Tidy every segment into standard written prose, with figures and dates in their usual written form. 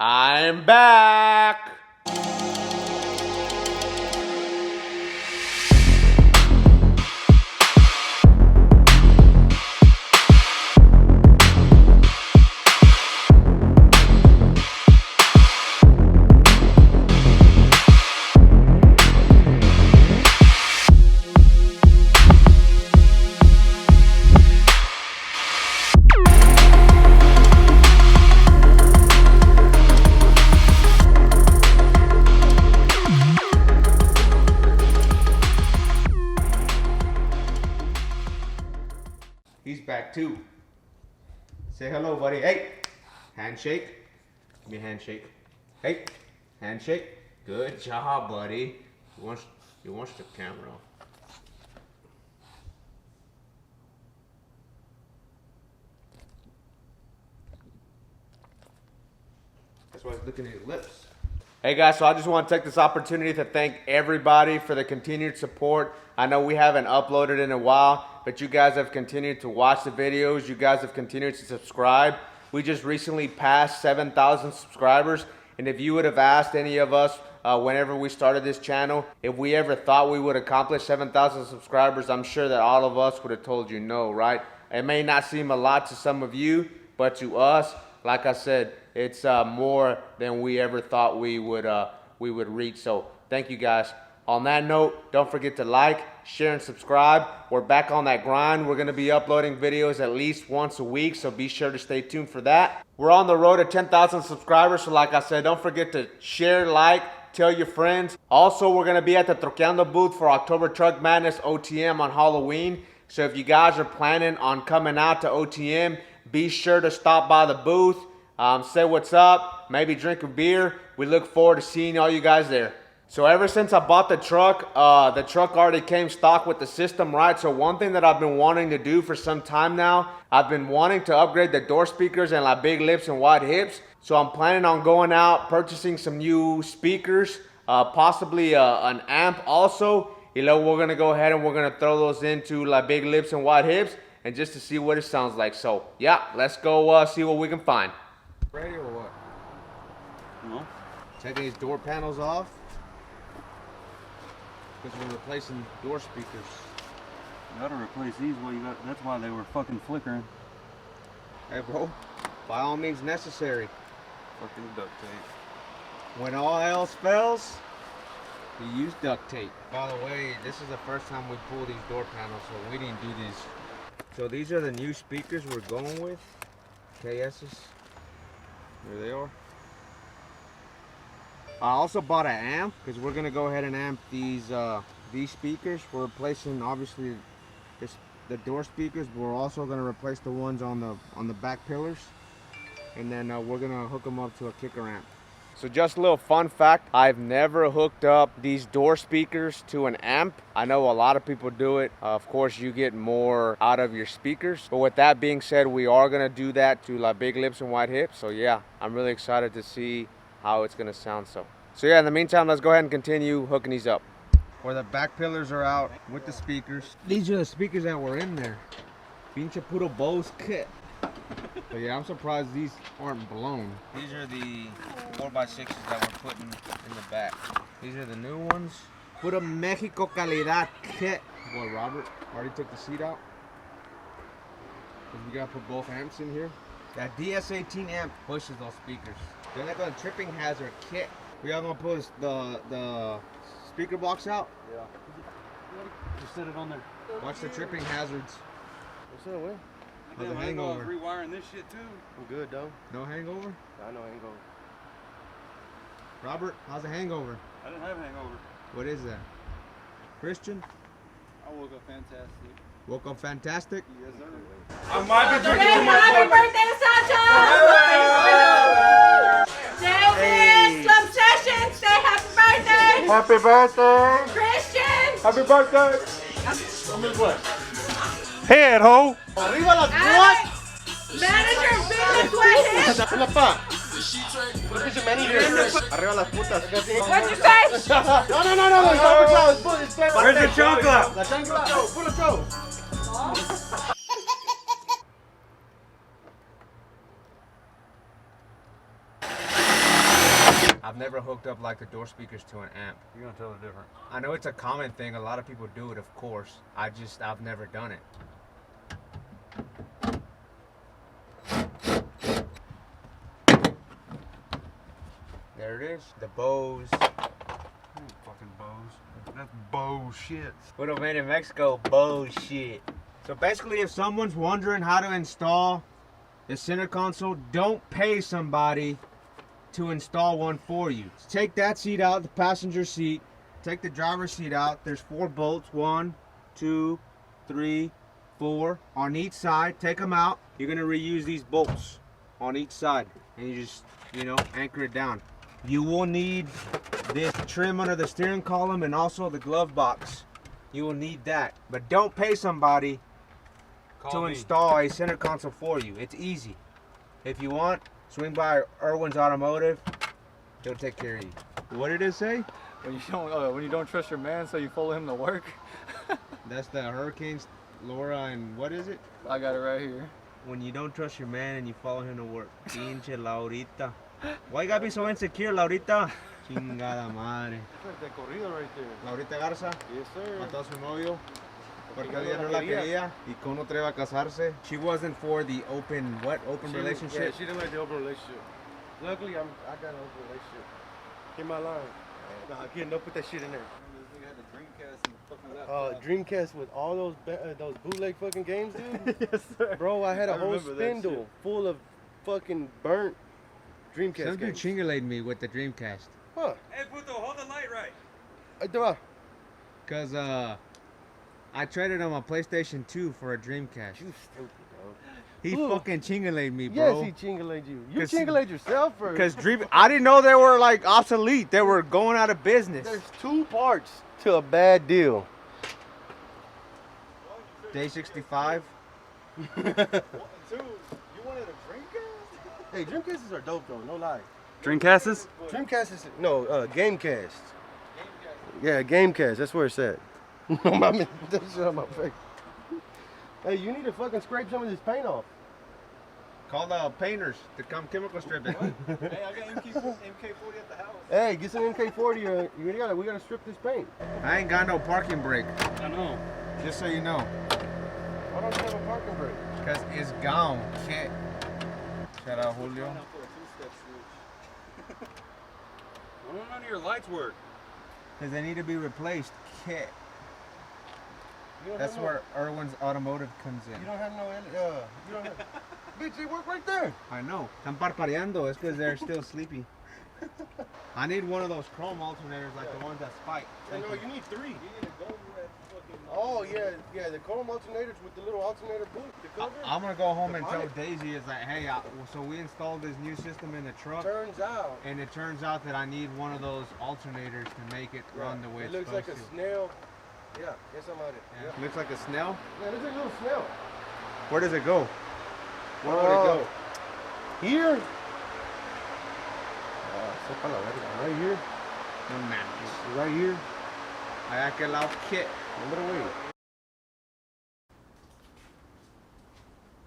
I'm back. He's back too. Say hello, buddy. Hey, handshake. Give me a handshake. Hey, handshake. Good job, buddy. You want the camera. That's why he's looking at his lips. Hey guys, so I just want to take this opportunity to thank everybody for the continued support. I know we haven't uploaded in a while, but you guys have continued to watch the videos. You guys have continued to subscribe. We just recently passed 7,000 subscribers, and if you would have asked any of us whenever we started this channel, if we ever thought we would accomplish 7,000 subscribers, I'm sure that all of us would have told you no, right? It may not seem a lot to some of you, but to us, like I said, it's more than we ever thought we would reach. So thank you guys. On that note, don't forget to like, share, and subscribe. We're back on that grind. We're going to be uploading videos at least once a week, so be sure to stay tuned for that. We're on the road to 10,000 subscribers, so like I said, don't forget to share, like, tell your friends. Also, we're going to be at the Troqueando booth for October Truck Madness OTM on Halloween. So if you guys are planning on coming out to OTM, be sure to stop by the booth. Say what's up, maybe drink a beer. We look forward to seeing all you guys there. So ever since I bought the truck already came stock with the system, right? So one thing that I've been wanting to do for some time now, I've been wanting to upgrade the door speakers and like big lips and wide hips. So I'm planning on going out, purchasing some new speakers, possibly an amp also. You know, we're gonna go ahead and we're gonna throw those into like big lips and wide hips, and just to see what it sounds like. So yeah, let's go see what we can find. Ready or what? No. Taking these door panels off because we're replacing door speakers. You gotta replace these. Well, that's why they were fucking flickering. Hey, bro. By all means necessary. Fucking duct tape. When all else fails, you use duct tape. By the way, this is the first time we pulled these door panels, so we didn't do this. So these are the new speakers we're going with. KS's. There they are. I also bought an amp because we're gonna go ahead and amp these speakers. We're replacing obviously the door speakers, but we're also gonna replace the ones on the back pillars, and then we're gonna hook them up to a kicker amp. So just a little fun fact, I've never hooked up these door speakers to an amp. I know a lot of people do it. Of course, you get more out of your speakers. But with that being said, we are gonna do that to like big lips and wide hips. So yeah, I'm really excited to see how it's gonna sound. So yeah, in the meantime, let's go ahead and continue hooking these up. Where the back pillars are out with the speakers. These are the speakers that were in there. Pinche puro Bose kit. But yeah, I'm surprised these aren't blown. These are the 4x6s that we're putting in the back. These are the new ones. Puro Mexico calidad kit. Boy, Robert already took the seat out. We gotta put both amps in here. That DS18 amp pushes those speakers. Then they got a tripping hazard kit. We are gonna put the speaker box out. Yeah. Just set it on there. Watch the tripping hazards. What's that way? How's the hangover? Rewiring this shit too. I'm good though. No hangover? I know hangover. Robert, how's the hangover? I didn't have a hangover. What is that? Christian? I woke up fantastic. Woke up fantastic? Yes, sir. I might be drinking too much. Happy birthday to Sacha! David, Slum Sessions, say happy birthday! Happy birthday! Christian! Happy birthday! Head, ho. Arriba las Alex, manager of Business Weddings! Hola, pa. What is your manager? Arriba las putas. What'd you say? No. Where's the chocolate? La chancla. Puro show. I've never hooked up like the door speakers to an amp. You're gonna tell the difference. I know it's a common thing. A lot of people do it, of course. I've never done it. There it is. The Bose. Fucking Bose. That's bullshit. Put made in Mexico. Bullshit. So basically, if someone's wondering how to install the center console, don't pay somebody to install one for you. Take that seat out, the passenger seat. Take the driver's seat out. There's 4 bolts. 1, 2, 3, 4 on each side. Take them out. You're gonna reuse these bolts on each side, and you just, anchor it down. You will need this trim under the steering column and also the glove box. You will need that, but don't pay somebody to install a center console for you. It's easy. If you want, swing by Irwins Automotive. He'll take care of you. What did it say? When you don't trust your man, so you follow him to work. That's the Hurricanes, Laura, and what is it? I got it right here. When you don't trust your man and you follow him to work. Pinche Laurita. Why you gotta be so insecure, Laurita? Chingada madre. De corrido right there. Laurita Garza Yes, sir. mató a su novio porque ella no la quería y con otro iba a casarse. She wasn't for the open relationship. Yeah, she didn't like the open relationship. Luckily, I got an open relationship. Get my line. Nah, again, don't put that shit in there. Dreamcast with all those bootleg fucking games, dude. Yes, sir. Bro, I had a whole remember that spindle shit. full of fucking burnt Dreamcast Some dude games. chingalated me with the Dreamcast. Huh? Hey, Puto, hold the light right. Cause I traded on my PlayStation 2 for a Dreamcast. You stupid, bro. He Ooh. fucking chingalated me, bro. Yes, he chingalayed you. You 'Cause- chingalayed yourself first. Cause I didn't know they were like obsolete. They were going out of business. There's 2 parts to a bad deal. Day 65. Dude, you wanted a Dreamcast? Hey, Dreamcasts are dope though, no lie. Dreamcasts? Dreamcast is Gamecast. Yeah, Gamecast. That's where it's at. Put that shit on my face. Hey, you need to fucking scrape some of this paint off. Call the painters to come chemical strip it. Hey, I got MK40 at the house. Hey, get some MK40. We gotta strip this paint. I ain't got no parking brake. I know. Just so you know. Why don't you have a parking brake? Cause it's gone. Shit. Shout out Julio. Why don't none of your lights work? Cause they need to be replaced. Kit. You don't That's have where Irwins Automotive comes in. You don't have no. You don't have. Bitch, they work right there. I know. Están parpadeando. It's because they're still sleepy. I need one of those chrome alternators like the ones that spike. No, you need 3. Oh yeah, the chrome alternators with the little alternator boot, the cover. I'm gonna go home and The tell bonnet. Daisy, it's like, hey, so we installed this new system in the truck, Turns out, and it turns out that I need one of those alternators to make it run the way it it's looks supposed like a to. snail. Yeah, yes, I'm at it. Yeah. Looks like a snail. Yeah, it looks like a little snail. Where does it go? Where would it go? Here. Right here. No mames. Right here. Allá aquel lado, kit. Number away.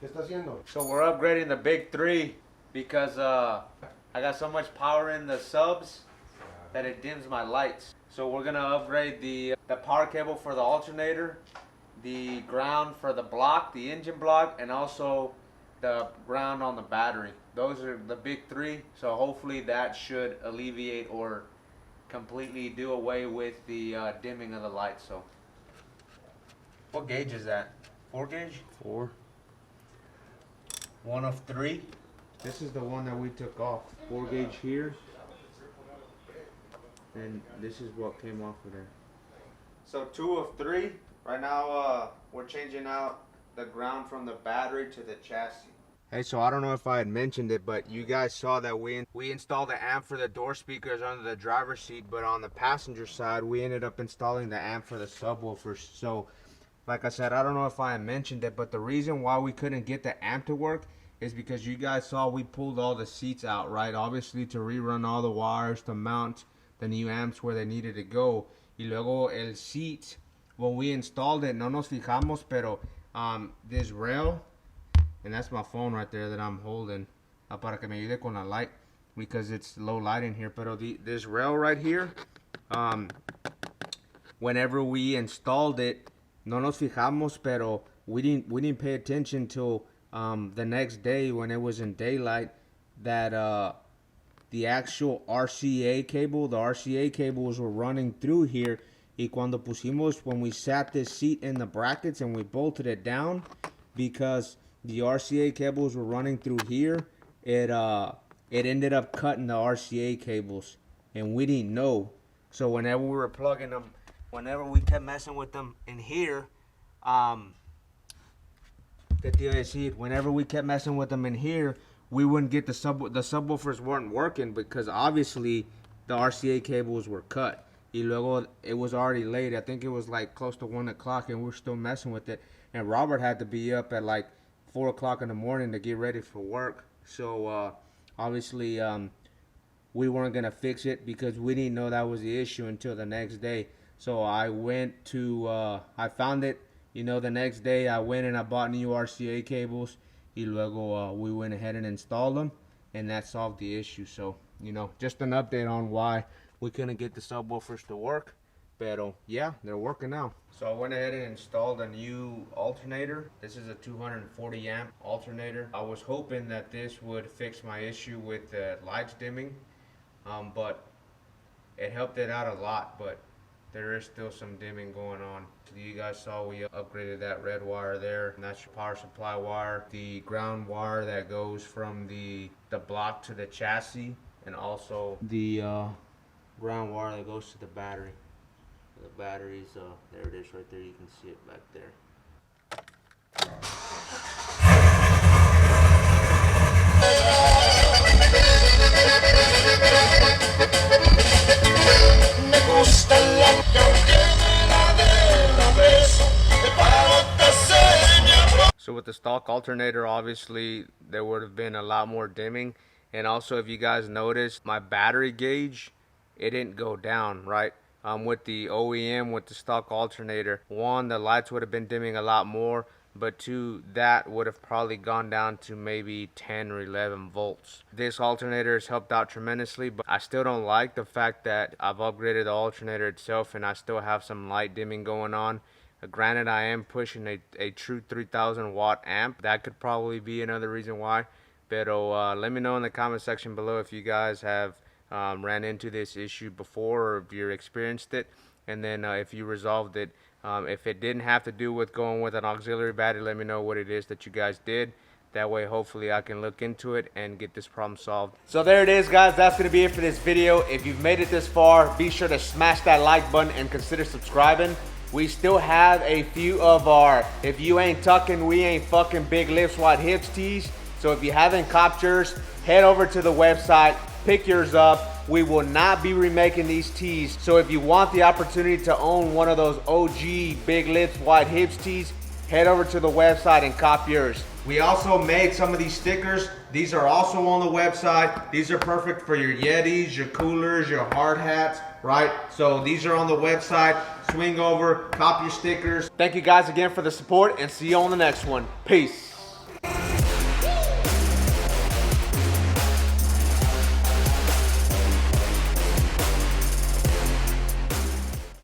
¿Qué está haciendo? So we're upgrading the big 3 because I got so much power in the subs that it dims my lights. So we're gonna upgrade the power cable for the alternator, the ground for the block, the engine block, and also the ground on the battery. Those are the big 3. So hopefully that should alleviate or completely do away with the dimming of the lights. So what gauge is that? 4 gauge? 4. 1 of 3. This is the one that we took off. 4 gauge here. And this is what came off of there. So 2 of 3. Right now we're changing out the ground from the battery to the chassis. Hey, so I don't know if I had mentioned it, but you guys saw that we installed the amp for the door speakers under the driver's seat, but on the passenger side we ended up installing the amp for the subwoofers. So like I said, I don't know if I had mentioned it, but the reason why we couldn't get the amp to work is because you guys saw we pulled all the seats out, right? Obviously to rerun all the wires to mount the new amps where they needed to go. Y luego el seat, when we installed it, no nos fijamos, pero this rail, and that's my phone right there that I'm holding para que me ayude con la light. because it's low light in here. But this rail right here, whenever we installed it, no nos fijamos, pero we didn't pay attention till the next day when it was in daylight that the actual RCA cable, the RCA cables were running through here. Y cuando pusimos, when we sat this seat in the brackets and we bolted it down, because the RCA cables were running through here, it ended up cutting the RCA cables, and we didn't know. So whenever we were plugging them, whenever we kept messing with them in here, whenever we kept messing with them in here, we wouldn't get the subwoofers weren't working because obviously the RCA cables were cut. Y luego it was already late. I think it was like close to 1 o'clock, and we're still messing with it. And Robert had to be up at like 4 o'clock in the morning to get ready for work. So obviously we weren't gonna fix it because we didn't know that was the issue until the next day. So I went to I found it, you know, the next day. I went and I bought new RCA cables. Y luego we went ahead and installed them, and that solved the issue. So, you know, just an update on why we couldn't get the subwoofers to work. Pero yeah, they're working now. So I went ahead and installed a new alternator. This is a 240 amp alternator. I was hoping that this would fix my issue with the lights dimming, but it helped it out a lot, but there is still some dimming going on. So you guys saw we upgraded that red wire there, and that's your power supply wire. The ground wire that goes from the block to the chassis, and also the ground wire that goes to the battery. The batteries, there it is right there. You can see it back there. So with the stock alternator, obviously there would have been a lot more dimming, and also if you guys noticed, my battery gauge, it didn't go down, right? With the OEM, with the stock alternator, one, the lights would have been dimming a lot more, but two, that would have probably gone down to maybe 10 or 11 volts. This alternator has helped out tremendously, but I still don't like the fact that I've upgraded the alternator itself and I still have some light dimming going on. Granted, I am pushing a true 3000 watt amp. That could probably be another reason why. But let me know in the comment section below if you guys have ran into this issue before, or if you experienced it, and then if you resolved it. If it didn't have to do with going with an auxiliary battery, let me know what it is that you guys did. That way hopefully I can look into it and get this problem solved. So there it is, guys. That's going to be it for this video. If you've made it this far, be sure to smash that like button and consider subscribing. We still have a few of our "If you ain't tucking, we ain't fucking" big lips, wide hips tees. So if you haven't copped yours, head over to the website, pick yours up. We will not be remaking these tees. So if you want the opportunity to own one of those OG big lips, wide hips tees, head over to the website and cop yours. We also made some of these stickers. These are also on the website. These are perfect for your Yetis, your coolers, your hard hats, right? So these are on the website. Swing over, cop your stickers. Thank you guys again for the support, and see you on the next one. Peace.